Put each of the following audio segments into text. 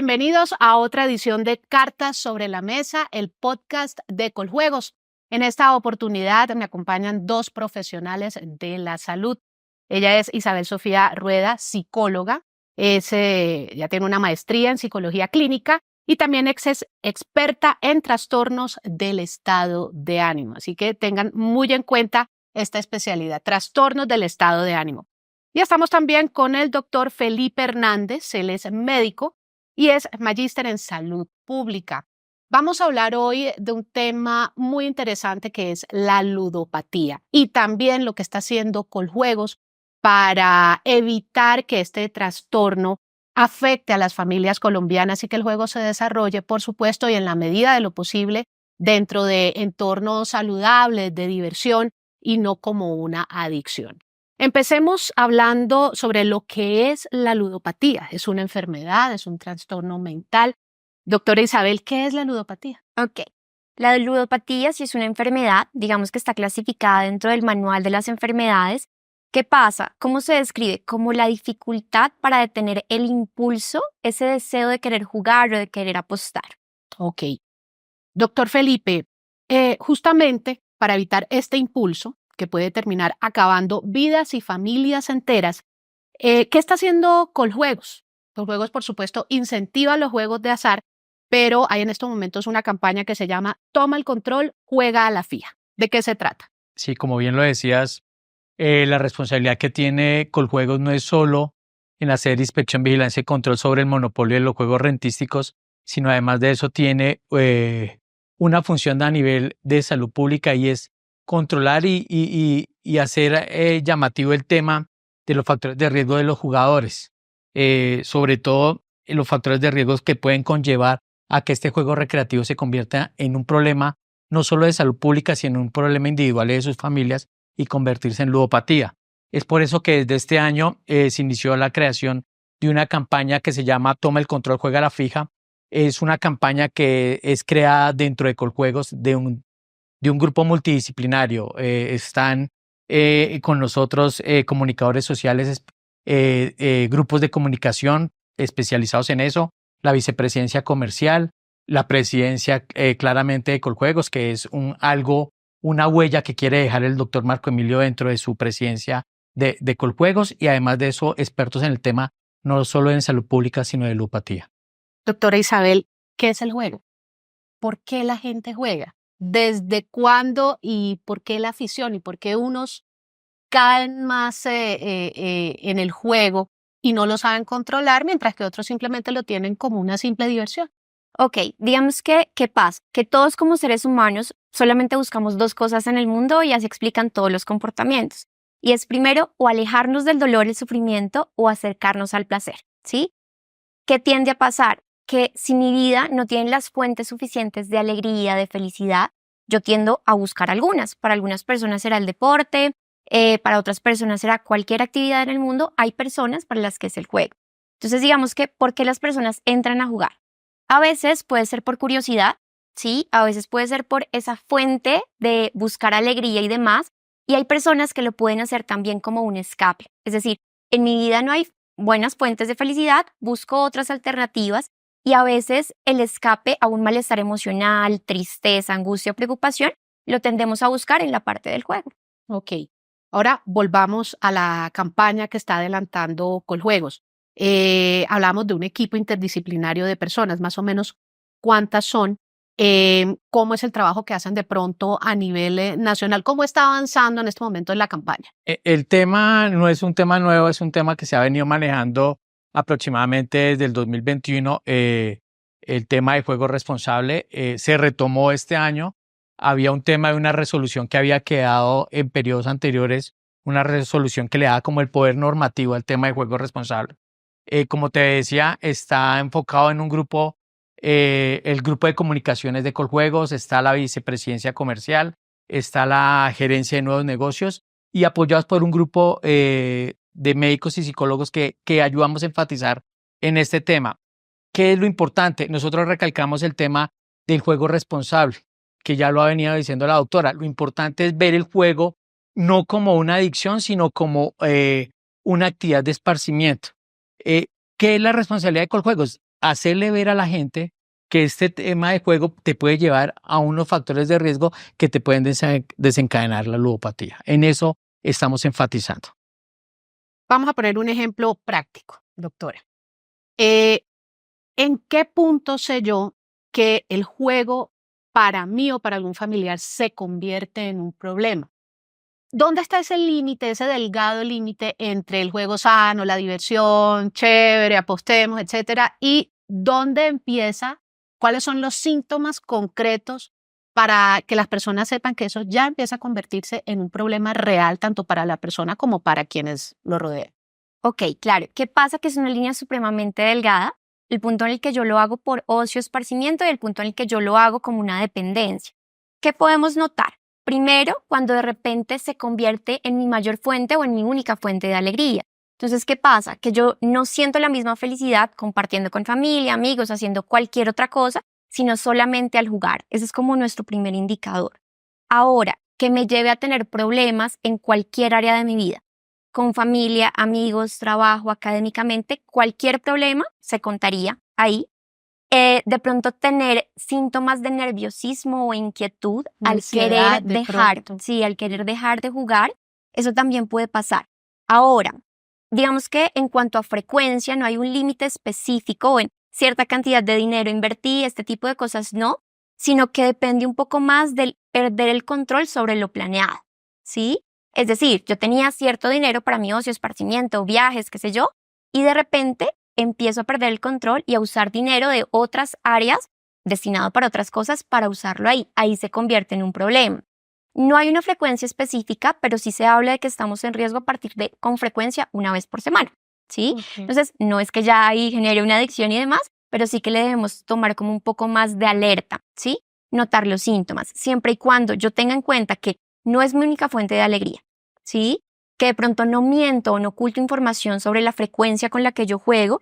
Bienvenidos a otra edición de Cartas sobre la Mesa, el podcast de Coljuegos. En esta oportunidad me acompañan dos profesionales de la salud. Ella es Isabel Sofía Rueda, psicóloga, ya tiene una maestría en psicología clínica y también es experta en trastornos del estado de ánimo. Así que tengan muy en cuenta esta especialidad, trastornos del estado de ánimo. Y estamos también con el doctor Felipe Hernández, él es médico y es magíster en salud pública. Vamos a hablar hoy de un tema muy interesante que es la ludopatía y también lo que está haciendo Coljuegos para evitar que este trastorno afecte a las familias colombianas y que el juego se desarrolle, por supuesto, y en la medida de lo posible dentro de entornos saludables, de diversión y no como una adicción. Empecemos hablando sobre lo que es la ludopatía. ¿Es una enfermedad? ¿Es un trastorno mental? Doctora Isabel, ¿qué es la ludopatía? Ok. La ludopatía sí es una enfermedad, digamos que está clasificada dentro del manual de las enfermedades. ¿Qué pasa? ¿Cómo se describe? Como la dificultad para detener el impulso, ese deseo de querer jugar o de querer apostar. Ok. Doctor Felipe, justamente para evitar este impulso que puede terminar acabando vidas y familias enteras, ¿qué está haciendo Coljuegos? Coljuegos, por supuesto, incentiva los juegos de azar, pero hay en estos momentos una campaña que se llama Toma el control, juega a la fija. ¿De qué se trata? Sí, como bien lo decías, la responsabilidad que tiene Coljuegos no es solo en hacer inspección, vigilancia y control sobre el monopolio de los juegos rentísticos, sino además de eso tiene una función a nivel de salud pública y es controlar y hacer llamativo el tema de los factores de riesgo de los jugadores, sobre todo los factores de riesgo que pueden conllevar a que este juego recreativo se convierta en un problema no solo de salud pública, sino un problema individual de sus familias y convertirse en ludopatía. Es por eso que desde este año se inició la creación de una campaña que se llama Toma el control, juega a la fija. Es una campaña que es creada dentro de Coljuegos de un grupo multidisciplinario. Están con nosotros comunicadores sociales, grupos de comunicación especializados en eso, la vicepresidencia comercial, la presidencia claramente de Coljuegos, que es una huella que quiere dejar el doctor Marco Emilio dentro de su presidencia de Coljuegos y además de eso expertos en el tema no solo en salud pública sino de ludopatía. Doctora Isabel, ¿qué es el juego? ¿Por qué la gente juega? ¿Desde cuándo y por qué la afición? ¿Y por qué unos caen más en el juego y no lo saben controlar, mientras que otros simplemente lo tienen como una simple diversión? Ok, digamos que, ¿qué pasa? Que todos como seres humanos solamente buscamos dos cosas en el mundo y así explican todos los comportamientos. Y es primero o alejarnos del dolor, el sufrimiento o acercarnos al placer, ¿sí? ¿Qué tiende a pasar? Que si mi vida no tiene las fuentes suficientes de alegría, de felicidad, yo tiendo a buscar algunas. Para algunas personas será el deporte, para otras personas será cualquier actividad en el mundo. Hay personas para las que es el juego. Entonces digamos que, ¿por qué las personas entran a jugar? A veces puede ser por curiosidad, ¿sí? A veces puede ser por esa fuente de buscar alegría y demás. Y hay personas que lo pueden hacer también como un escape. Es decir, en mi vida no hay buenas fuentes de felicidad, busco otras alternativas y a veces el escape a un malestar emocional, tristeza, angustia o preocupación lo tendemos a buscar en la parte del juego. Ok, ahora volvamos a la campaña que está adelantando Coljuegos. Hablamos de un equipo interdisciplinario de personas, más o menos cuántas son, cómo es el trabajo que hacen de pronto a nivel nacional, cómo está avanzando en este momento en la campaña. El tema no es un tema nuevo, es un tema que se ha venido manejando aproximadamente desde el 2021. El tema de juego responsable se retomó este año. Había un tema de una resolución que había quedado en periodos anteriores, una resolución que le daba como el poder normativo al tema de juego responsable. Como te decía, está enfocado en un grupo, el grupo de comunicaciones de Coljuegos, está la vicepresidencia comercial, está la gerencia de nuevos negocios y apoyados por un grupo de médicos y psicólogos que ayudamos a enfatizar en este tema. ¿Qué es lo importante? Nosotros recalcamos el tema del juego responsable, que ya lo ha venido diciendo la doctora. Lo importante es ver el juego no como una adicción, sino como una actividad de esparcimiento. ¿Qué es la responsabilidad de Coljuegos? hacerle ver a la gente que este tema de juego te puede llevar a unos factores de riesgo que te pueden desencadenar la ludopatía. En eso estamos enfatizando. Vamos a poner un ejemplo práctico, doctora. ¿En qué punto sé yo que el juego para mí o para algún familiar se convierte en un problema? ¿Dónde está ese límite, ese delgado límite entre el juego sano, la diversión, chévere, apostemos, etcétera? ¿Y dónde empieza? ¿Cuáles son los síntomas concretos para que las personas sepan que eso ya empieza a convertirse en un problema real, tanto para la persona como para quienes lo rodean? Ok, claro. ¿Qué pasa? Que es una línea supremamente delgada. El punto en el que yo lo hago por ocio, esparcimiento, y el punto en el que yo lo hago como una dependencia. ¿Qué podemos notar? Primero, cuando de repente se convierte en mi mayor fuente o en mi única fuente de alegría. Entonces, ¿qué pasa? Que yo no siento la misma felicidad compartiendo con familia, amigos, haciendo cualquier otra cosa, sino solamente al jugar. Ese es como nuestro primer indicador. Ahora, que me lleve a tener problemas en cualquier área de mi vida, con familia, amigos, trabajo, académicamente, cualquier problema se contaría ahí. De pronto tener síntomas de nerviosismo o inquietud al querer al querer dejar de jugar, eso también puede pasar. Ahora, digamos que en cuanto a frecuencia no hay un límite específico o en cierta cantidad de dinero invertí, este tipo de cosas no, sino que depende un poco más del perder el control sobre lo planeado, ¿sí? Es decir, yo tenía cierto dinero para mi ocio, esparcimiento, viajes, qué sé yo, y de repente empiezo a perder el control y a usar dinero de otras áreas destinado para otras cosas para usarlo ahí. Ahí se convierte en un problema. No hay una frecuencia específica, pero sí se habla de que estamos en riesgo a partir de con frecuencia una vez por semana, ¿sí? Okay. Entonces, no es que ya ahí genere una adicción y demás, pero sí que le debemos tomar como un poco más de alerta, ¿sí? Notar los síntomas, siempre y cuando yo tenga en cuenta que no es mi única fuente de alegría, ¿sí? Que de pronto no miento o no oculto información sobre la frecuencia con la que yo juego,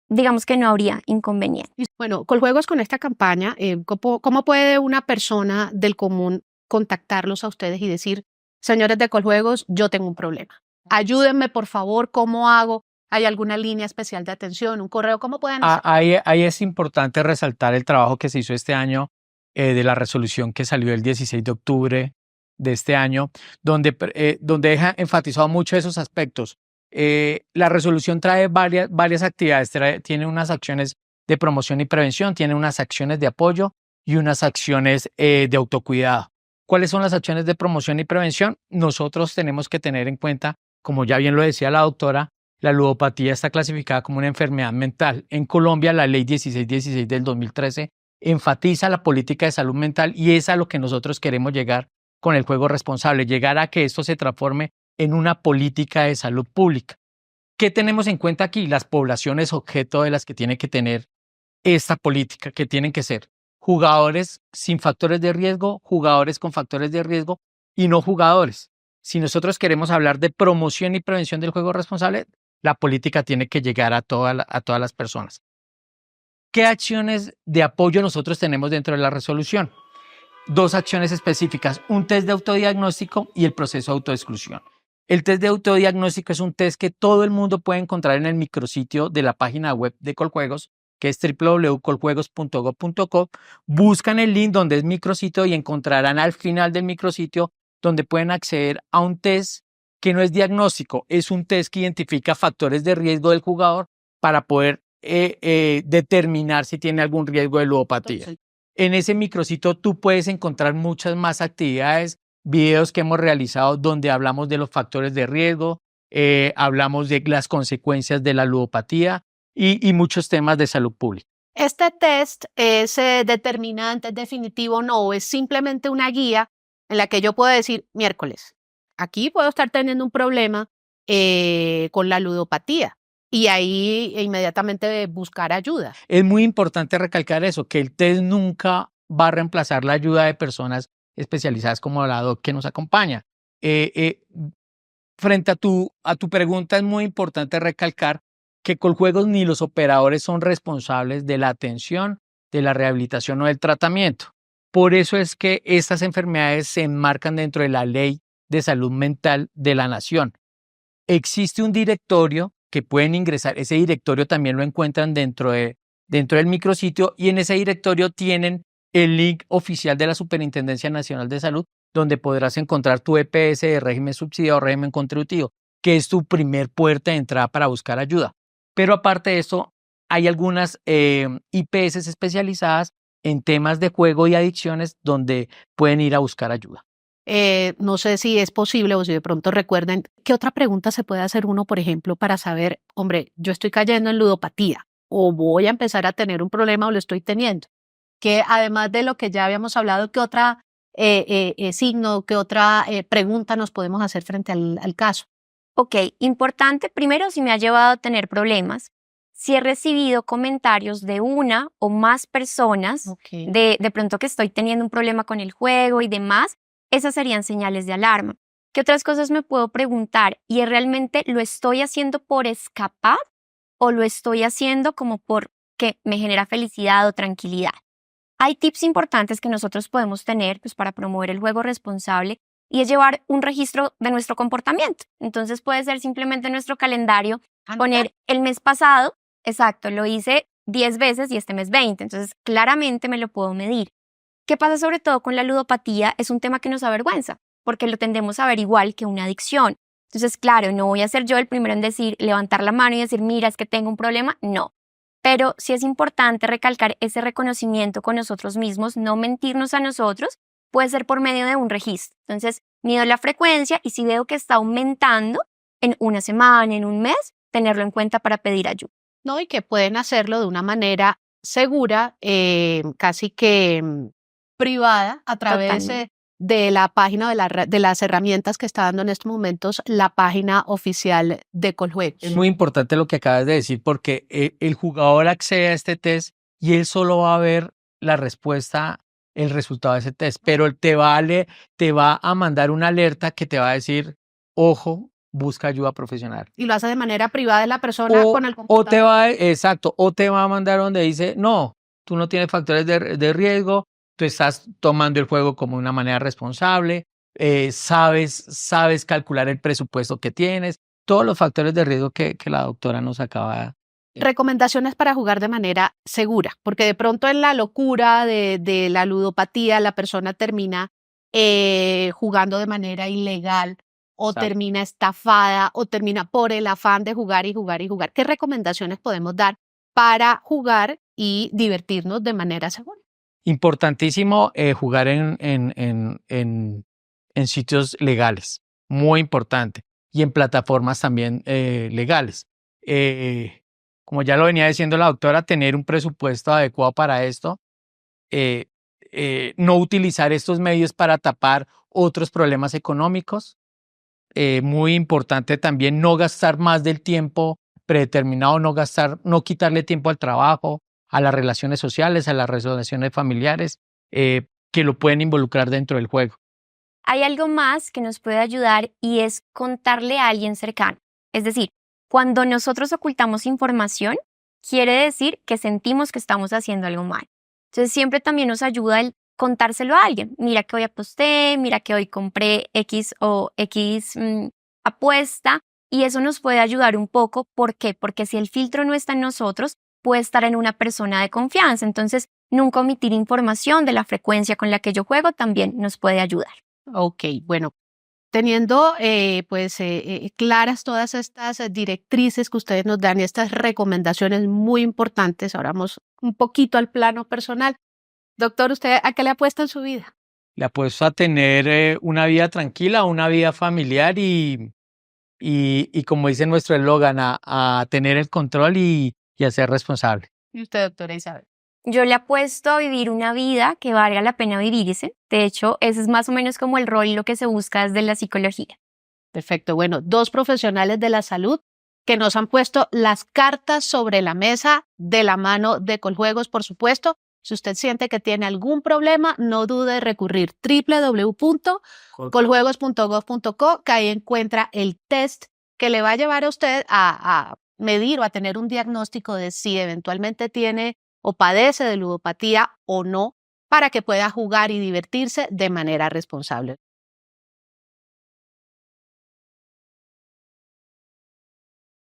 digamos que no habría inconveniente. Bueno, Coljuegos con esta campaña, ¿cómo puede una persona del común contactarlos a ustedes y decir, señores de Coljuegos, yo tengo un problema? Ayúdenme, por favor, ¿cómo hago? ¿Hay alguna línea especial de atención, un correo? ¿Cómo pueden hacer? Ahí es importante resaltar el trabajo que se hizo este año de la resolución que salió el 16 de octubre de este año, donde deja enfatizado mucho esos aspectos. La resolución trae varias actividades, tiene unas acciones de promoción y prevención, tiene unas acciones de apoyo y unas acciones de autocuidado. ¿Cuáles son las acciones de promoción y prevención? Nosotros tenemos que tener en cuenta, como ya bien lo decía la doctora, la ludopatía está clasificada como una enfermedad mental. En Colombia, la ley 1616 del 2013 enfatiza la política de salud mental y es a lo que nosotros queremos llegar con el juego responsable, llegar a que esto se transforme en una política de salud pública. ¿Qué tenemos en cuenta aquí? Las poblaciones objeto de las que tiene que tener esta política, que tienen que ser jugadores sin factores de riesgo, jugadores con factores de riesgo y no jugadores. Si nosotros queremos hablar de promoción y prevención del juego responsable, la política tiene que llegar a todas las personas. ¿Qué acciones de apoyo nosotros tenemos dentro de la resolución? 2 acciones específicas, un test de autodiagnóstico y el proceso de autoexclusión. El test de autodiagnóstico es un test que todo el mundo puede encontrar en el micrositio de la página web de Coljuegos, que es www.coljuegos.gov.co. Buscan el link donde es micrositio y encontrarán al final del micrositio donde pueden acceder a un test que no es diagnóstico, es un test que identifica factores de riesgo del jugador para poder determinar si tiene algún riesgo de ludopatía. Entonces, en ese micrositio tú puedes encontrar muchas más actividades, videos que hemos realizado donde hablamos de los factores de riesgo, hablamos de las consecuencias de la ludopatía y muchos temas de salud pública. ¿Este test es determinante, es definitivo? No, es simplemente una guía en la que yo puedo decir, miércoles, aquí puedo estar teniendo un problema con la ludopatía. Y ahí inmediatamente buscar ayuda. Es muy importante recalcar eso, que el test nunca va a reemplazar la ayuda de personas especializadas como la doc que nos acompaña. Frente a tu pregunta, es muy importante recalcar que Coljuegos ni los operadores son responsables de la atención, de la rehabilitación o del tratamiento. Por eso es que estas enfermedades se enmarcan dentro de la Ley de Salud Mental de la Nación. Existe un directorio que pueden ingresar, ese directorio también lo encuentran dentro de dentro del micrositio, y en ese directorio tienen el link oficial de la Superintendencia Nacional de Salud, donde podrás encontrar tu EPS de régimen subsidiado o régimen contributivo, que es tu primer puerta de entrada para buscar ayuda. Pero aparte de eso, hay algunas IPS especializadas en temas de juego y adicciones donde pueden ir a buscar ayuda. No sé si es posible o si de pronto recuerden, ¿qué otra pregunta se puede hacer uno, por ejemplo, para saber, hombre, yo estoy cayendo en ludopatía o voy a empezar a tener un problema o lo estoy teniendo? Que además de lo que ya habíamos hablado, ¿qué otra signo, qué otra pregunta nos podemos hacer frente al caso? Ok, importante primero si me ha llevado a tener problemas, si he recibido comentarios de una o más personas Okay. de pronto que estoy teniendo un problema con el juego y demás, esas serían señales de alarma. ¿Qué otras cosas me puedo preguntar? ¿Y realmente lo estoy haciendo por escapar o lo estoy haciendo como porque me genera felicidad o tranquilidad? Hay tips importantes que nosotros podemos tener pues, para promover el juego responsable y es llevar un registro de nuestro comportamiento. Entonces puede ser simplemente en nuestro calendario poner el mes pasado, exacto, lo hice 10 veces y este mes 20, entonces claramente me lo puedo medir. ¿Qué pasa sobre todo con la ludopatía? Es un tema que nos avergüenza, porque lo tendemos a ver igual que una adicción. Entonces, claro, no voy a ser yo el primero en decir, levantar la mano y decir, mira, es que tengo un problema, no. Pero sí es importante recalcar ese reconocimiento con nosotros mismos, no mentirnos a nosotros, puede ser por medio de un registro. Entonces, mido la frecuencia y si veo que está aumentando en una semana, en un mes, tenerlo en cuenta para pedir ayuda. ¿No? Y que pueden hacerlo de una manera segura, casi que privada, a través Totalmente. de la página de las herramientas que está dando en estos momentos la página oficial de Coljuegos. Es muy importante lo que acabas de decir porque el jugador accede a este test y él solo va a ver la respuesta, el resultado de ese test, pero él te va a mandar una alerta que te va a decir, ojo, busca ayuda profesional. Y lo hace de manera privada de la persona con el O computador. te va a mandar donde dice, no, tú no tienes factores de riesgo, tú estás tomando el juego como una manera responsable, sabes calcular el presupuesto que tienes, todos los factores de riesgo que la doctora nos acaba. Recomendaciones para jugar de manera segura, porque de pronto en la locura de la ludopatía la persona termina jugando de manera ilegal o Exacto. termina estafada o termina por el afán de jugar y jugar y jugar. ¿Qué recomendaciones podemos dar para jugar y divertirnos de manera segura? Importantísimo jugar en sitios legales, muy importante, y en plataformas también legales. Como ya lo venía diciendo la doctora, tener un presupuesto adecuado para esto, no utilizar estos medios para tapar otros problemas económicos. Muy importante también no gastar más del tiempo predeterminado, no quitarle tiempo al trabajo, a las relaciones sociales, a las relaciones familiares, que lo pueden involucrar dentro del juego. Hay algo más que nos puede ayudar y es contarle a alguien cercano. Es decir, cuando nosotros ocultamos información, quiere decir que sentimos que estamos haciendo algo mal. Entonces siempre también nos ayuda el contárselo a alguien. Mira que hoy aposté, mira que hoy compré X o X apuesta y eso nos puede ayudar un poco. ¿Por qué? Porque si el filtro no está en nosotros, puede estar en una persona de confianza. Entonces, nunca omitir información de la frecuencia con la que yo juego también nos puede ayudar. Ok, bueno, teniendo claras todas estas directrices que ustedes nos dan y estas recomendaciones muy importantes, ahora vamos un poquito al plano personal. Doctor, ¿usted a qué le apuesta en su vida? Le apuesto a tener una vida tranquila, una vida familiar y como dice nuestro eslogan, a tener el control y a ser responsable. ¿Y usted, doctora Isabel? Yo le apuesto a vivir una vida que valga la pena vivirse. De hecho, ese es más o menos como el rol y lo que se busca desde la psicología. Perfecto. Bueno, dos profesionales de la salud que nos han puesto las cartas sobre la mesa de la mano de Coljuegos, por supuesto. Si usted siente que tiene algún problema, no dude en recurrir www.coljuegos.gov.co, que ahí encuentra el test que le va a llevar a usted a medir o a tener un diagnóstico de si eventualmente tiene o padece de ludopatía o no, para que pueda jugar y divertirse de manera responsable.